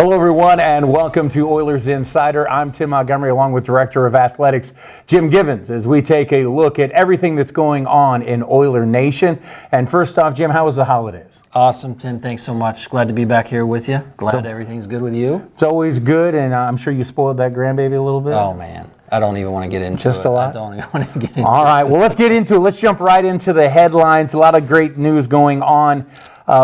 Hello, everyone, and welcome to Oilers Insider. I'm Tim Montgomery, along with Director of Athletics Jim Givens, as we take a look at everything that's going on in Oiler Nation. And first off, Jim, how was the holidays? Awesome, Tim. Thanks so much. Glad to be back here with you. Glad everything's good with you. It's always good, and I'm sure you spoiled that grandbaby a little bit. Oh, man. I don't even want to get into Just a lot? I don't even want to get into it. All right, well, let's get into it. Let's jump right into the headlines. A lot of great news going on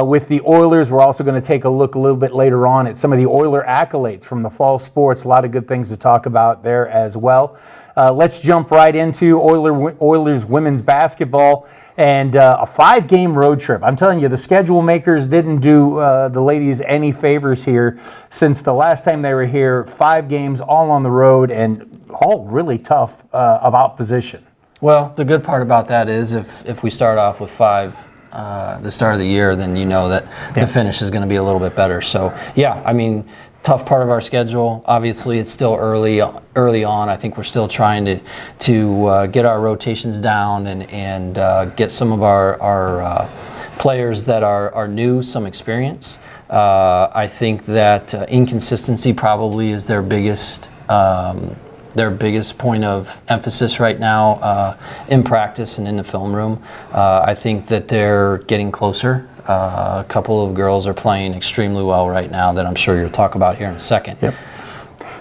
with the Oilers. We're also going to take a look a little bit later on at some of the Oiler accolades from the fall sports. A lot of good things to talk about there as well. Let's jump right into Oilers women's basketball and a 5-game road trip. I'm telling you, the schedule makers didn't do the ladies any favors here since the last time they were here. 5 games all on the road and all really tough about position. Well, the good part about that is if we start off with 5 the start of the year, then you know that the finish is going to be a little bit better. So, yeah, I mean, tough part of our schedule. Obviously, it's still early on. I think we're still trying to get our rotations down and get some of our players that are new some experience. I think that inconsistency probably is their biggest point of emphasis right now in practice and in the film room. I think that they're getting closer. A couple of girls are playing extremely well right now that I'm sure you'll talk about here in a second. Yep.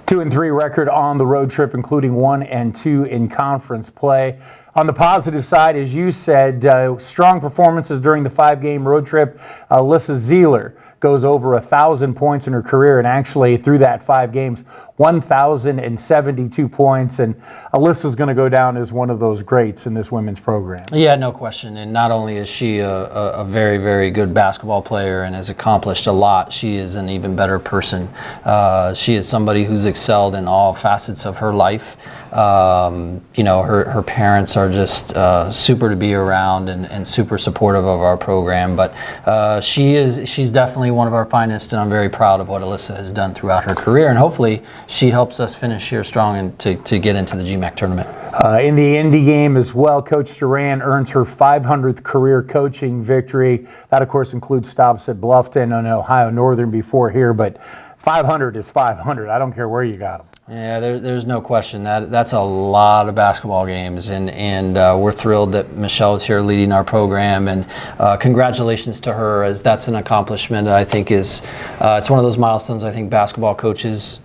2-3 record on the road trip, including 1-2 in conference play. On the positive side, as you said, strong performances during the 5-game road trip. Alyssa Zeeler goes over 1,000 points in her career, and actually through that 5 games, 1,072 points. And Alyssa's going to go down as one of those greats in this women's program. Yeah, no question. And not only is she a very, very good basketball player and has accomplished a lot, she is an even better person. She is somebody who's excelled in all facets of her life. Her parents are just super to be around and super supportive of our program. But she's definitely one of our finest, and I'm very proud of what Alyssa has done throughout her career. And hopefully she helps us finish here strong and to get into the GMAC tournament. In the Indy game as well, Coach Duran earns her 500th career coaching victory. That, of course, includes stops at Bluffton and Ohio Northern before here, but 500 is 500. I don't care where you got them. Yeah, there's no question that's a lot of basketball games, and we're thrilled that Michelle is here leading our program, and congratulations to her, as that's an accomplishment that I think is it's one of those milestones I think basketball coaches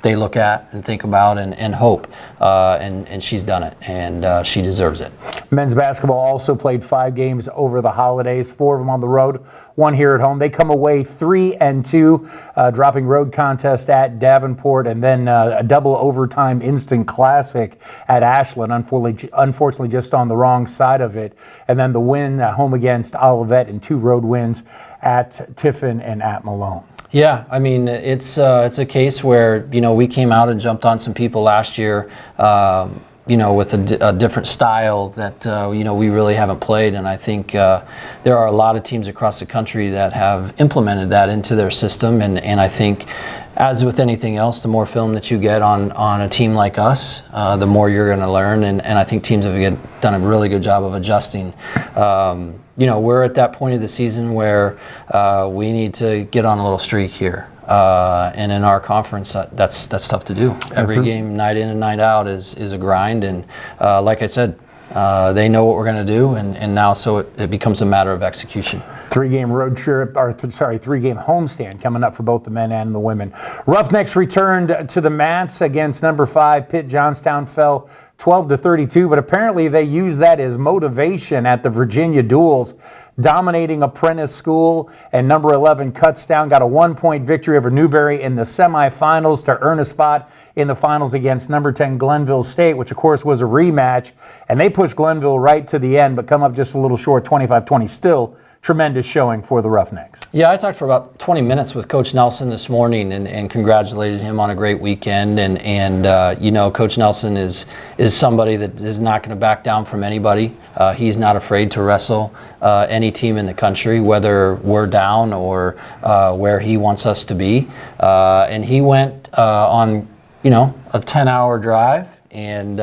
they look at and think about and hope, and she's done it, and she deserves it. Men's basketball also played 5 games over the holidays, 4 of them on the road, 1 here at home. They come away 3-2, dropping road contest at Davenport, and then a double overtime instant classic at Ashland, unfortunately just on the wrong side of it. And then the win at home against Olivet and 2 road wins at Tiffin and at Malone. Yeah, I mean, it's a case where, we came out and jumped on some people last year, with a different style that, we really haven't played. And I think there are a lot of teams across the country that have implemented that into their system. And I think, as with anything else, the more film that you get on a team like us, the more you're going to learn. And I think teams have done a really good job of adjusting. We're at that point of the season where we need to get on a little streak here. And in our conference, that's tough to do. Every game, night in and night out, is a grind. And like I said, they know what we're going to do, and now so it becomes a matter of execution. 3-game road trip, 3-game homestand coming up for both the men and the women. Roughnecks returned to the mats against number 5 Pitt. Johnstown fell 12-32, but apparently they used that as motivation at the Virginia duels, dominating Apprentice School, and number 11 Kutztown got a 1-point victory over Newberry in the semifinals to earn a spot in the finals against number 10 Glenville State, which of course was a rematch, and they pushed Glenville right to the end, but come up just a little short, 25-20. Still tremendous showing for the Roughnecks. Yeah, I talked for about 20 minutes with Coach Nelson this morning and congratulated him on a great weekend. And Coach Nelson is somebody that is not going to back down from anybody. He's not afraid to wrestle any team in the country, whether we're down or where he wants us to be. And he went on, a 10-hour drive, and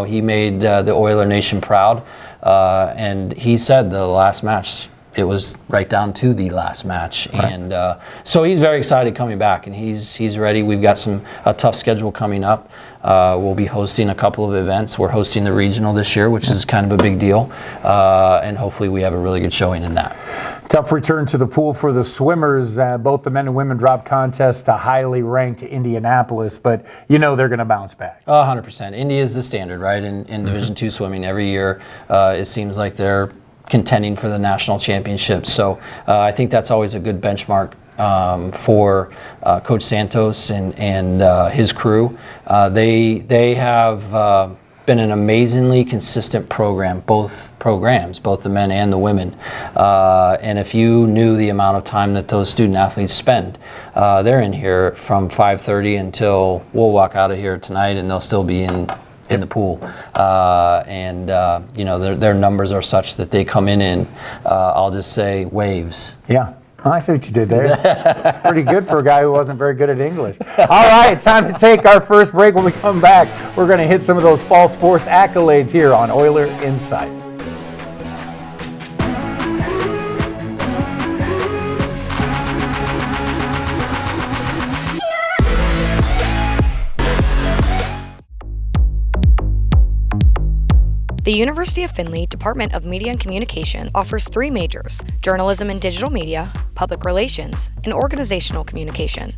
he made the Oiler Nation proud. And he said the last match, it was right down to the last match. Right. And so he's very excited coming back, and he's ready. We've got a tough schedule coming up. We'll be hosting a couple of events. We're hosting the regional this year, which is kind of a big deal, and hopefully we have a really good showing in that. Tough return to the pool for the swimmers. Both the men and women dropped contests to highly ranked Indianapolis, but you know they're going to bounce back. 100%. Indy is the standard, right? In Division II swimming, every year it seems like they're contending for the national championship. So I think that's always a good benchmark for Coach Santos and his crew. They have been an amazingly consistent program, both programs, both the men and the women. And if you knew the amount of time that those student athletes spend, they're in here from 5:30 until we'll walk out of here tonight, and they'll still be in the pool. You know, their numbers are such that they come in, I'll just say, waves. Yeah. I see what you did there. It's pretty good for a guy who wasn't very good at English. All right, time to take our first break. When we come back, we're going to hit some of those fall sports accolades here on Oiler Insight. The University of Findlay Department of Media and Communication offers 3 majors: journalism and digital media, public relations, and organizational communication.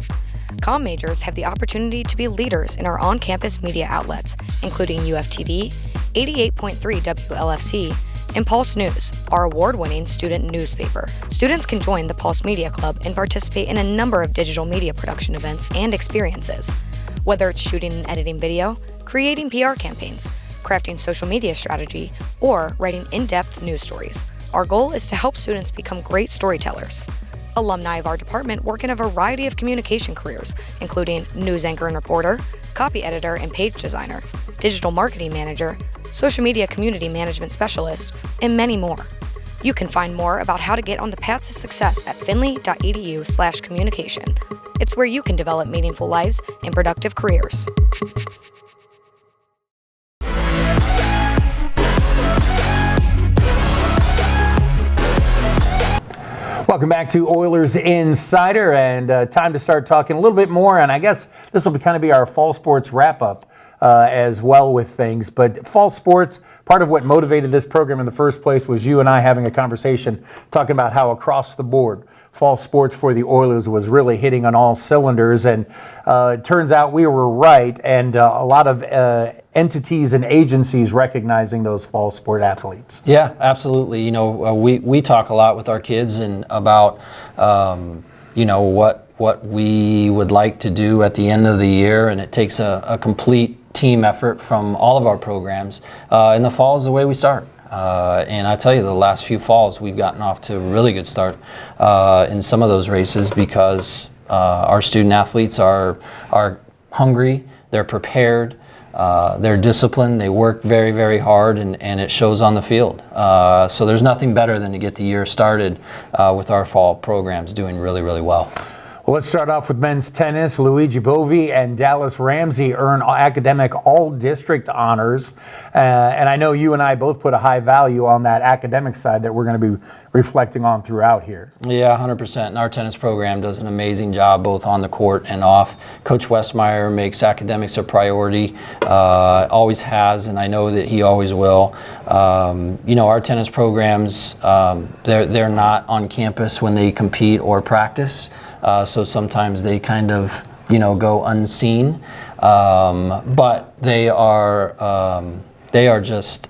Comm majors have the opportunity to be leaders in our on-campus media outlets, including UFTV, 88.3 WLFC, and Pulse News, our award-winning student newspaper. Students can join the Pulse Media Club and participate in a number of digital media production events and experiences. Whether it's shooting and editing video, creating PR campaigns, crafting social media strategy, or writing in-depth news stories, our goal is to help students become great storytellers. Alumni of our department work in a variety of communication careers, including news anchor and reporter, copy editor and page designer, digital marketing manager, social media community management specialist, and many more. You can find more about how to get on the path to success at findlay.edu/communication. It's where you can develop meaningful lives and productive careers. Welcome back to Oilers Insider, and time to start talking a little bit more, and I guess this will kind of be our fall sports wrap-up as well with things. But fall sports, part of what motivated this program in the first place was you and I having a conversation talking about how across the board fall sports for the Oilers was really hitting on all cylinders, and it turns out we were right, and a lot of entities and agencies recognizing those fall sport athletes. Yeah, absolutely. You know, we talk a lot with our kids and about you know what we would like to do at the end of the year, and it takes a complete team effort from all of our programs. And the fall is the way we start. And I tell you, the last few falls, we've gotten off to a really good start in some of those races because our student athletes are hungry, they're prepared, they're disciplined, they work very, very hard, and it shows on the field. So there's nothing better than to get the year started with our fall programs doing really, really well. Well, let's start off with men's tennis. Luigi Bovi and Dallas Ramsey earn academic all-district honors. And I know you and I both put a high value on that academic side that we're going to be reflecting on throughout here. Yeah, 100%. And our tennis program does an amazing job both on the court and off. Coach Westmeyer makes academics a priority, always has, and I know that he always will. You know, our tennis programs, they're not on campus when they compete or practice. So sometimes they kind of, you know, go unseen, but they are just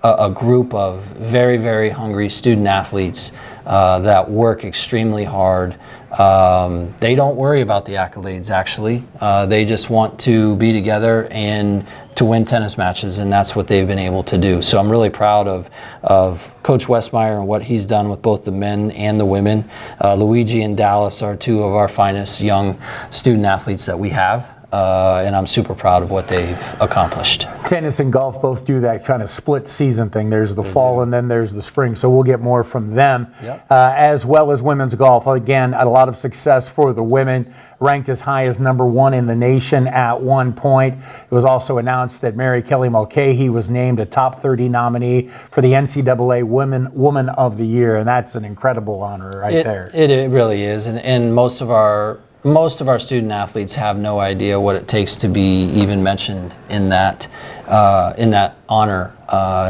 a group of very, very hungry student athletes that work extremely hard. They don't worry about the accolades, actually. They just want to be together and to win tennis matches, and that's what they've been able to do. So I'm really proud of Coach Westmeyer and what he's done with both the men and the women. Luigi and Dallas are two of our finest young student athletes that we have. and I'm super proud of what they've accomplished. Tennis and golf both do that kind of split season thing. There's the fall and then there's the spring, so we'll get more from them. Yep. As well as women's golf. Again, a lot of success for the women, ranked as high as #1 in the nation at one point. It was also announced that Mary Kelly Mulcahy was named a top 30 nominee for the NCAA Woman of the Year, and that's an incredible honor there. It really is, and most of our student athletes have no idea what it takes to be even mentioned in that honor.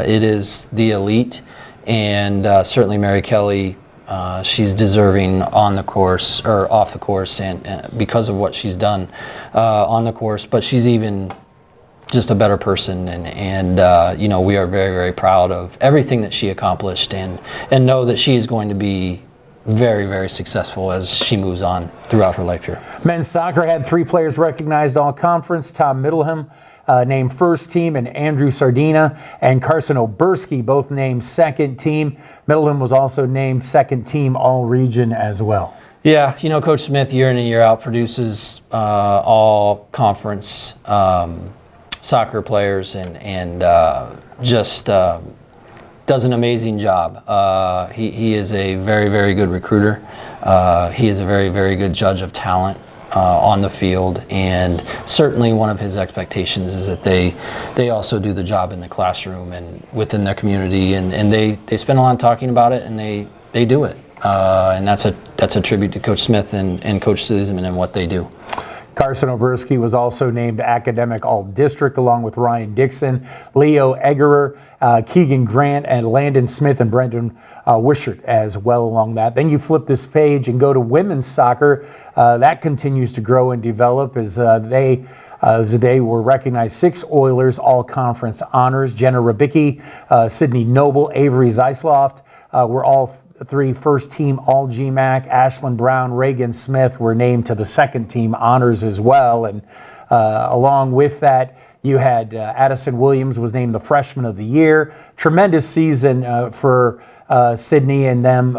It is the elite, and certainly Mary Kelly, she's deserving on the course or off the course, and because of what she's done on the course. But she's even just a better person, and you know, we are very, very proud of everything that she accomplished, and know that she is going to be very, very successful as she moves on throughout her life here. Men's soccer had 3 players recognized all conference. Tom Middleham named first team, and Andrew Sardina and Carson Oberski both named second team. Middleham was also named second team all region as well. Yeah, you know, Coach Smith year in and year out produces all conference soccer players, and just does an amazing job. He is a very, very good recruiter. He is a very, very good judge of talent on the field, and certainly one of his expectations is that they also do the job in the classroom and within their community, and they spend a lot of time talking about it, and they do it. And that's a tribute to Coach Smith and Coach Suzeman and what they do. Carson Oberski was also named Academic All-District along with Ryan Dixon, Leo Eggerer, Keegan Grant, and Landon Smith and Brendan Wishart as well along that. Then you flip this page and go to women's soccer. That continues to grow and develop as they were recognized 6 Oilers All-Conference honors. Jenna Rabicki, Sydney Noble, Avery Zeisloft were all 3 first team all GMAC. Ashlyn Brown, Reagan Smith were named to the second team honors as well. And along with that, you had Addison Williams was named the freshman of the year. Tremendous season for Sydney and them.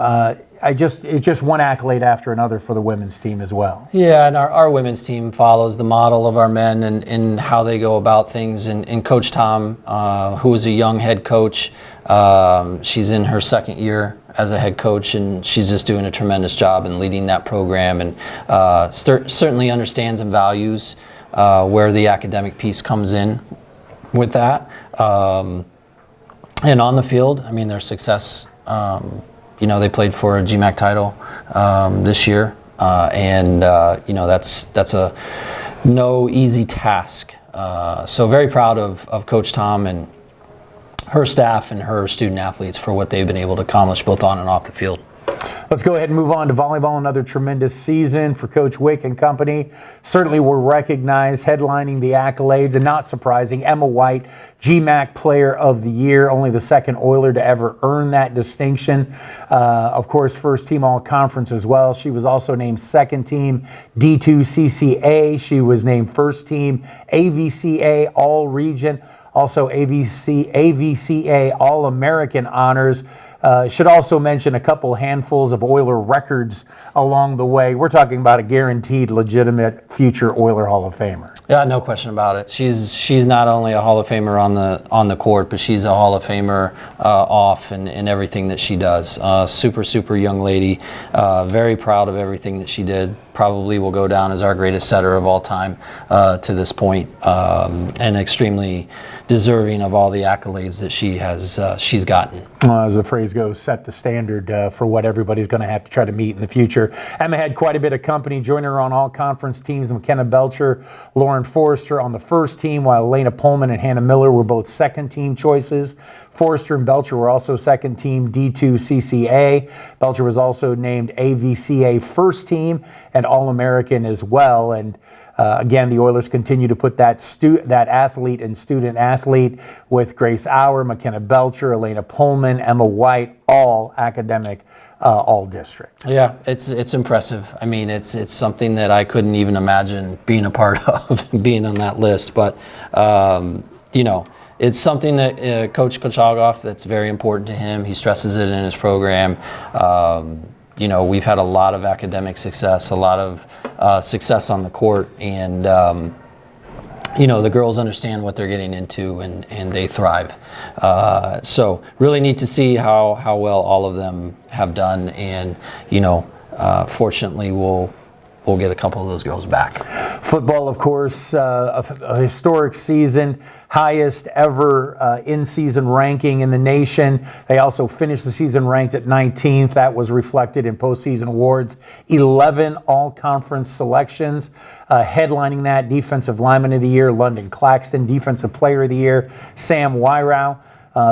It's just one accolade after another for the women's team as well. Yeah, and our women's team follows the model of our men and how they go about things. And Coach Tom, who is a young head coach, she's in her second year as a head coach, and she's just doing a tremendous job in leading that program, and certainly understands and values where the academic piece comes in with that. And on the field, I mean, their success, you know, they played for a GMAC title this year, and you know, that's a no easy task. So very proud of Coach Tom and her staff and her student athletes for what they've been able to accomplish both on and off the field. Let's go ahead and move on to volleyball. Another tremendous season for Coach Wick and company. Certainly were recognized, headlining the accolades, and not surprising, Emma White, GMAC Player of the Year, only the second Oiler to ever earn that distinction. Of course, first team all-conference as well. She was also named second team D2 CCA. She was named first team AVCA All-Region. Also AVCA All-American honors. Should also mention a couple handfuls of Oiler records along the way. We're talking about a guaranteed, legitimate future Oiler Hall of Famer. Yeah, no question about it. She's not only a Hall of Famer on the court, but she's a Hall of Famer off and everything that she does. Super young lady. Very proud of everything that she did. Probably will go down as our greatest setter of all time to this point, and extremely deserving of all the accolades that she's gotten. As the phrase goes, set the standard for what everybody's going to have to try to meet in the future. Emma had quite a bit of company. Joining her on all conference teams, McKenna Belcher, Lauren Forrester on the first team, while Elena Pullman and Hannah Miller were both second team choices. Forrester and Belcher were also second team D2 CCA. Belcher was also named AVCA first team and All-American as well. And again, the Oilers continue to put that athlete and student athlete with Grace Auer, McKenna Belcher, Elena Pullman, Emma White, all academic, all district. Yeah, it's impressive. I mean, it's something that I couldn't even imagine being a part of, being on that list. But you know, it's something that Coach Kochagoff, that's very important to him. He stresses it in his program. You know, we've had a lot of academic success, a lot of success on the court, and the girls understand what they're getting into, and they thrive. So really neat to see how well all of them have done, and fortunately we'll get a couple of those girls back. Football, of course, a historic season, highest ever in-season ranking in the nation. They also finished the season ranked at 19th. That was reflected in postseason awards. 11 all-conference selections. Headlining that, Defensive Lineman of the Year, London Claxton, Defensive Player of the Year, Sam Wyrow.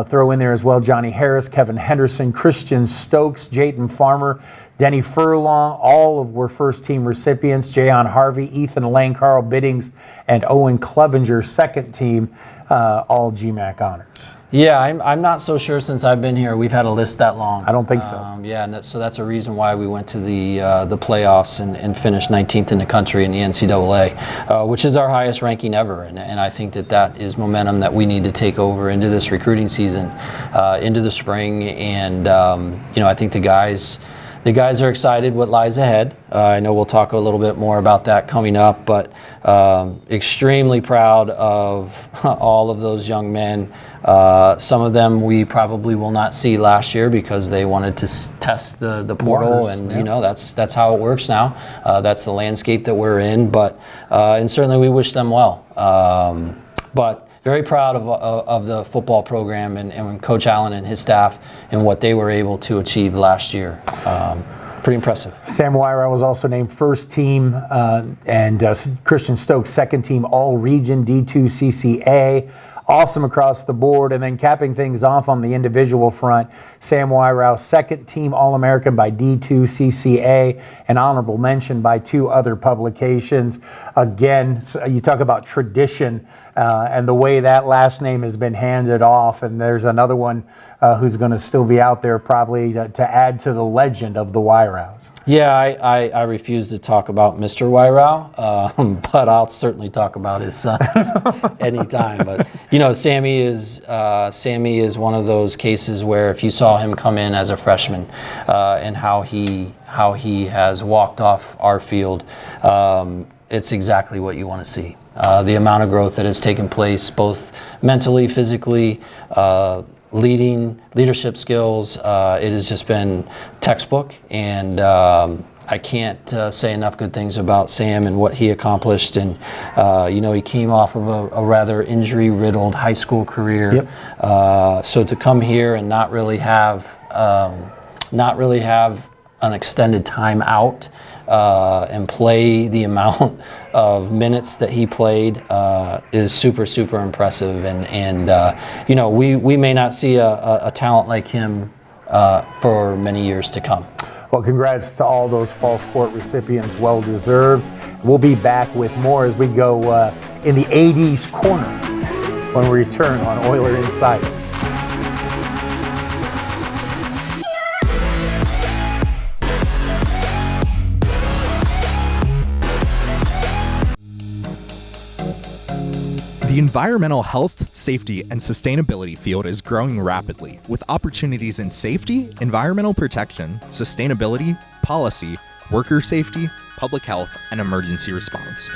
Throw in there as well Johnny Harris, Kevin Henderson, Christian Stokes, Jayton Farmer, Denny Furlong, all were first-team recipients. Jayon Harvey, Ethan Lane, Carl Biddings, and Owen Clevenger, second-team, all GMAC honors. Yeah, I'm not so sure since I've been here we've had a list that long. I don't think so. Yeah, and so that's a reason why we went to the playoffs and finished 19th in the country in the NCAA, which is our highest ranking ever. And I think that is momentum that we need to take over into this recruiting season, into the spring. And I think the guys are excited what lies ahead. I know we'll talk a little bit more about that coming up, but extremely proud of all of those young men. Some of them we probably will not see last year because they wanted to test the portal, Waters, and yeah. That's how it works now. That's the landscape that we're in, but and certainly we wish them well. But very proud of the football program and Coach Allen and his staff and what they were able to achieve last year. Pretty impressive. Sam Wyrow was also named first team, and Christian Stokes second team all-region D2 CCA. Awesome across the board. And then capping things off on the individual front, Sam Wyrow, second team All-American by D2 CCA, an honorable mention by 2 other publications. Again, you talk about tradition and the way that last name has been handed off, and there's another one who's going to still be out there probably to add to the legend of the Wyrows. Yeah, I refuse to talk about Mr. Wyrow, but I'll certainly talk about his sons anytime. But Sammy is one of those cases where if you saw him come in as a freshman and how he has walked off our field, it's exactly what you want to see. The amount of growth that has taken place, both mentally, physically, leadership skills, it has just been textbook, and I can't say enough good things about Sam and what he accomplished. And he came off of a rather injury-riddled high school career. Yep. So to come here and not really have an extended time out and play the amount of minutes that he played is super, super impressive. And we may not see a talent like him for many years to come. Well, congrats to all those fall sport recipients, well deserved. We'll be back with more as we go in the 80s corner when we return on Oiler Insider. The environmental health, safety, and sustainability field is growing rapidly, with opportunities in safety, environmental protection, sustainability, policy, worker safety, public health, and emergency response.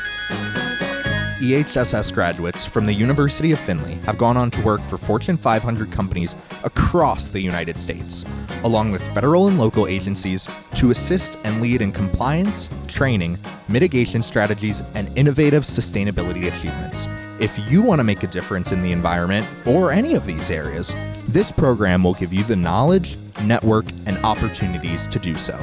EHSS graduates from the University of Findlay have gone on to work for Fortune 500 companies across the United States, along with federal and local agencies to assist and lead in compliance, training, mitigation strategies, and innovative sustainability achievements. If you want to make a difference in the environment or any of these areas, this program will give you the knowledge, network, and opportunities to do so.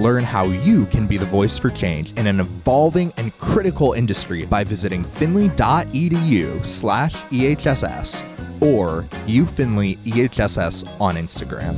Learn how you can be the voice for change in an evolving and critical industry by visiting finley.edu/EHSS or uFindleyEHSS on Instagram.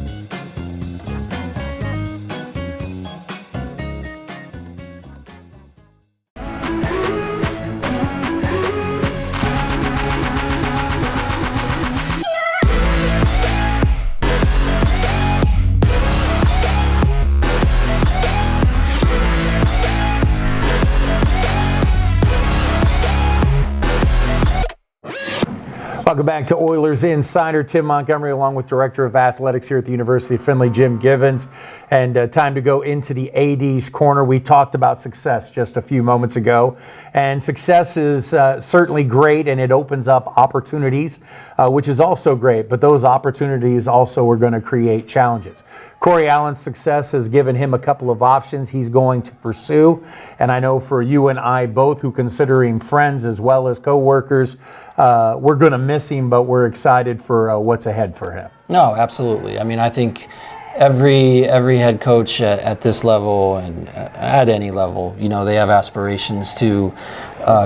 Welcome back to Oilers Insider. Tim Montgomery along with Director of Athletics here at the University of Findlay, Jim Givens. And time to go into the AD's corner. We talked about success just a few moments ago. And success is certainly great, and it opens up opportunities, which is also great. But those opportunities also are going to create challenges. Corey Allen's success has given him a couple of options he's going to pursue. And I know for you and I both, who consider him friends as well as co-workers, we're going to miss him, but we're excited for what's ahead for him. No, absolutely. I mean, I think every head coach at this level and at any level, you know, they have aspirations to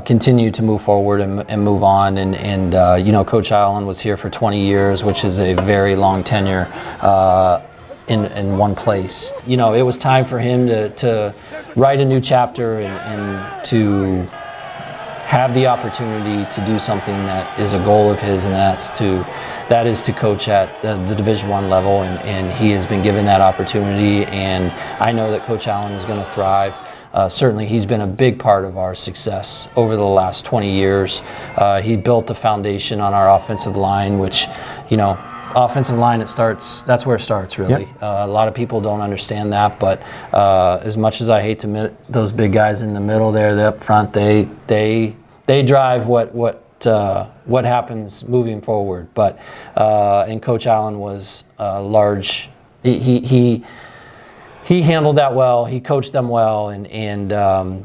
continue to move forward and move on. And you know, Coach Allen was here for 20 years, which is a very long tenure in one place. You know, it was time for him to write a new chapter and to have the opportunity to do something that is a goal of his, and that is to coach at the Division I level, and he has been given that opportunity, and I know that Coach Allen is going to thrive. Certainly he's been a big part of our success over the last 20 years. He built a foundation on our offensive line, which, you know, offensive line, that's where it starts, really. Yep. A lot of people don't understand that, but as much as I hate to admit it, those big guys in the middle there, up front, they drive what happens moving forward. But and Coach Allen was large. He handled that well. He coached them well, and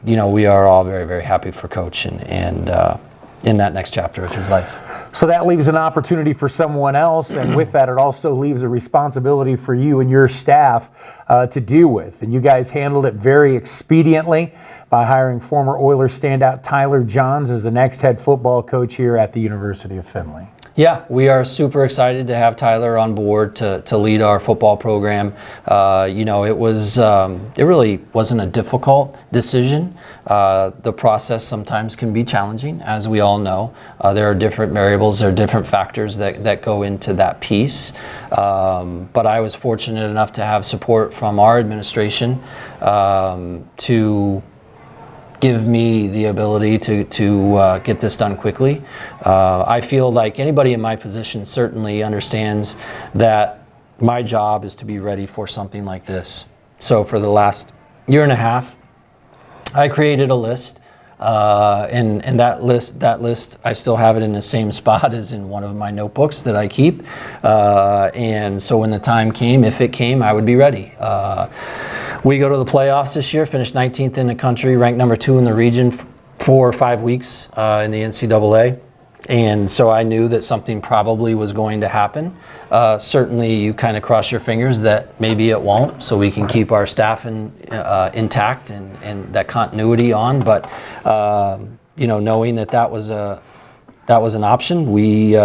you know, we are all very, very happy for Coach and in that next chapter of his life. So that leaves an opportunity for someone else, and with that, it also leaves a responsibility for you and your staff to deal with. And you guys handled it very expediently by hiring former Oilers standout Tyler Johns as the next head football coach here at the University of Findlay. Yeah, we are super excited to have Tyler on board to lead our football program. You know, it really wasn't a difficult decision. The process sometimes can be challenging, as we all know. There are different variables, there are different factors that go into that piece. But I was fortunate enough to have support from our administration to give me the ability to get this done quickly. I feel like anybody in my position certainly understands that my job is to be ready for something like this. So for the last year and a half, I created a list, and that list, I still have it in the same spot as in one of my notebooks that I keep. And so when the time came, if it came, I would be ready. We go to the playoffs this year, finished 19th in the country, ranked number 2 in the region for 5 weeks in the NCAA. And so I knew that something probably was going to happen. Certainly you kind of cross your fingers that maybe it won't, so we can keep our staff intact and that continuity on. But you know, knowing that was an option, we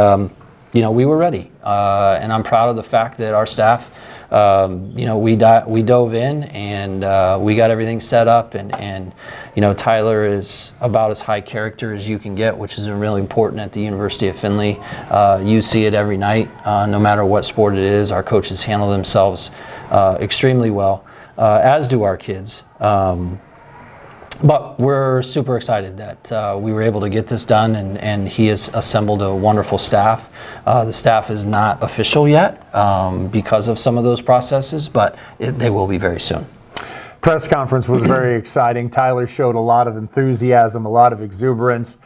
you know, we were ready. And I'm proud of the fact that our staff, you know, we dove in and we got everything set up, and you know, Tyler is about as high character as you can get, which is really important at the University of Findlay. You see it every night, no matter what sport it is. Our coaches handle themselves extremely well, as do our kids. But we're super excited that we were able to get this done, and he has assembled a wonderful staff. The staff is not official yet because of some of those processes, but they will be very soon. Press conference was very exciting. Tyler showed a lot of enthusiasm, a lot of exuberance.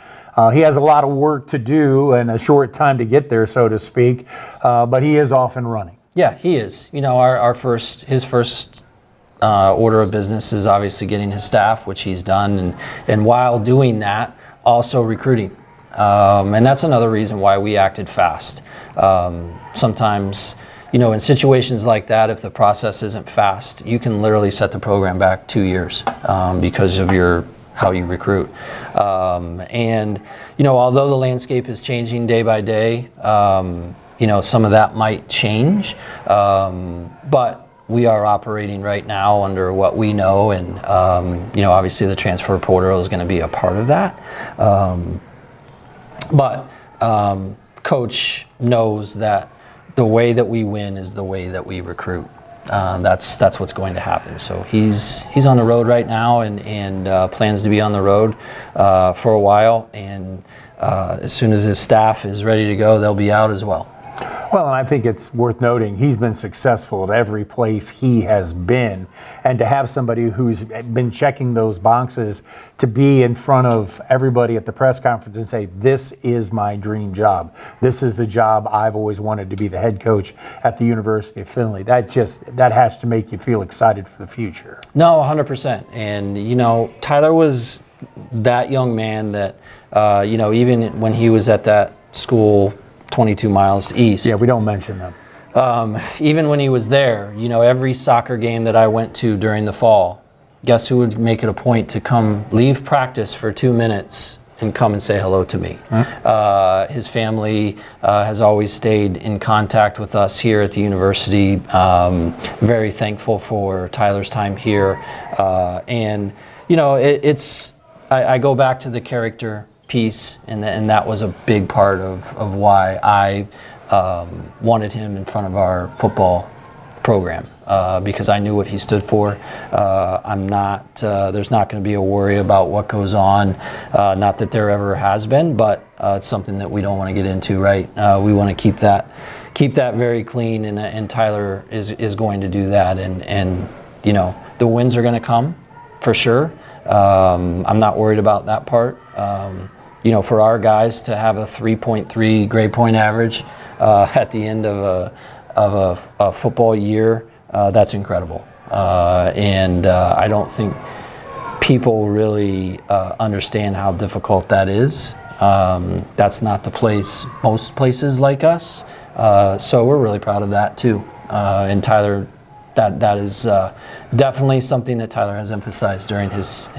He has a lot of work to do and a short time to get there, so to speak, but he is off and running. Yeah, he is. You know, his first order of business is obviously getting his staff, which he's done, and while doing that, also recruiting. And that's another reason why we acted fast. Sometimes, you know, in situations like that, if the process isn't fast, you can literally set the program back 2 years because of how you recruit. And, you know, although the landscape is changing day by day, you know, some of that might change, but we are operating right now under what we know, and you know, obviously the transfer portal is going to be a part of that. But Coach knows that the way that we win is the way that we recruit. that's what's going to happen. So he's on the road right now and plans to be on the road for a while. And as soon as his staff is ready to go, they'll be out as well. Well, and I think it's worth noting he's been successful at every place he has been, and to have somebody who's been checking those boxes to be in front of everybody at the press conference and say, this is my dream job. This is the job I've always wanted to be the head coach at the University of Findlay. That has to make you feel excited for the future. No, 100%. And, Tyler was that young man that, even when he was at that school 22 miles east. Yeah, we don't mention them. Even when he was there, every soccer game that I went to during the fall, guess who would make it a point to leave practice for 2 minutes and come and say hello to me? His family has always stayed in contact with us here at the university. Very thankful for Tyler's time here. I go back to the character piece, and that was a big part of why I wanted him in front of our football program, because I knew what he stood for. There's not going to be a worry about what goes on, not that there ever has been, but it's something that we don't want to get into, right? We want to keep that very clean, and Tyler is going to do that, and the wins are going to come for sure. I'm not worried about that part. For our guys to have a 3.3 grade point average at the end of a football year, that's incredible. I don't think people really understand how difficult that is. That's not the place most places like us. So we're really proud of that too. And Tyler, that is definitely something that Tyler has emphasized during his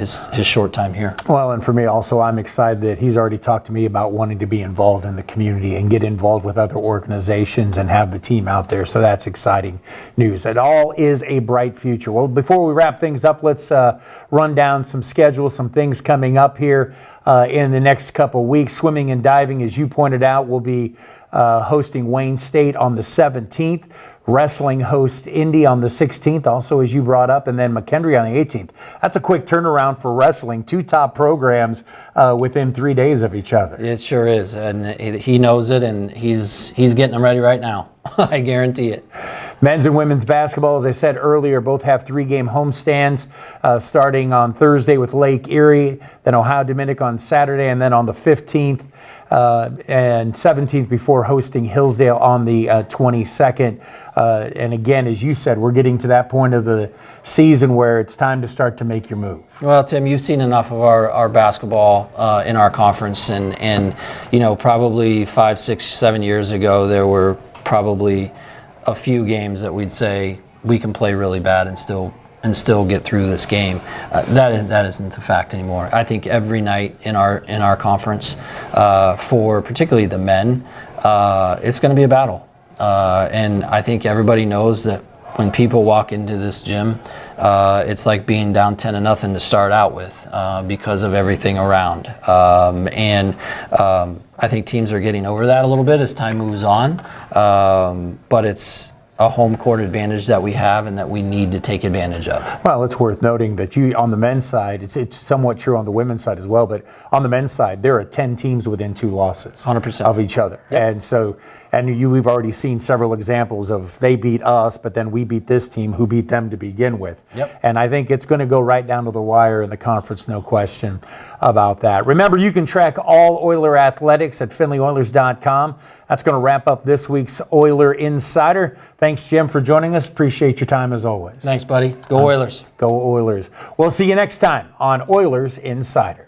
short time here. Well, and for me also, I'm excited that he's already talked to me about wanting to be involved in the community and get involved with other organizations and have the team out there. So that's exciting news. It all is a bright future. Well, before we wrap things up, let's run down some schedules, some things coming up here in the next couple weeks. Swimming and diving, as you pointed out, will be hosting Wayne State on the 17th. Wrestling hosts Indy on the 16th, also as you brought up, and then McKendree on the 18th. That's a quick turnaround for wrestling. Two top programs within 3 days of each other. It sure is, and he knows it, and he's getting them ready right now. I guarantee it. Men's and women's basketball, as I said earlier, both have 3-game homestands starting on Thursday with Lake Erie, then Ohio Dominic on Saturday, and then on the 15th and 17th before hosting Hillsdale on the 22nd. And again, as you said, we're getting to that point of the season where it's time to start to make your move. Well, Tim, you've seen enough of our basketball in our conference, and probably 5, 6, 7 years ago, there were probably a few games that we'd say we can play really bad and still get through this game. That isn't a fact anymore. I think every night in our conference, for particularly the men, it's going to be a battle. And I think everybody knows that when people walk into this gym, it's like being down 10-0 to start out with because of everything around. I think teams are getting over that a little bit as time moves on, but it's a home court advantage that we have and that we need to take advantage of. Well, it's worth noting that on the men's side, it's somewhat true on the women's side as well, but on the men's side, there are 10 teams within 2 losses 100% of each other. Yep. We've already seen several examples of they beat us, but then we beat this team who beat them to begin with. Yep. And I think it's going to go right down to the wire in the conference, no question about that. Remember, you can track all Oiler athletics at FindlayOilers.com. That's going to wrap up this week's Oiler Insider. Thanks, Jim, for joining us. Appreciate your time as always. Thanks, buddy. Go Oilers. Go Oilers. We'll see you next time on Oilers Insider.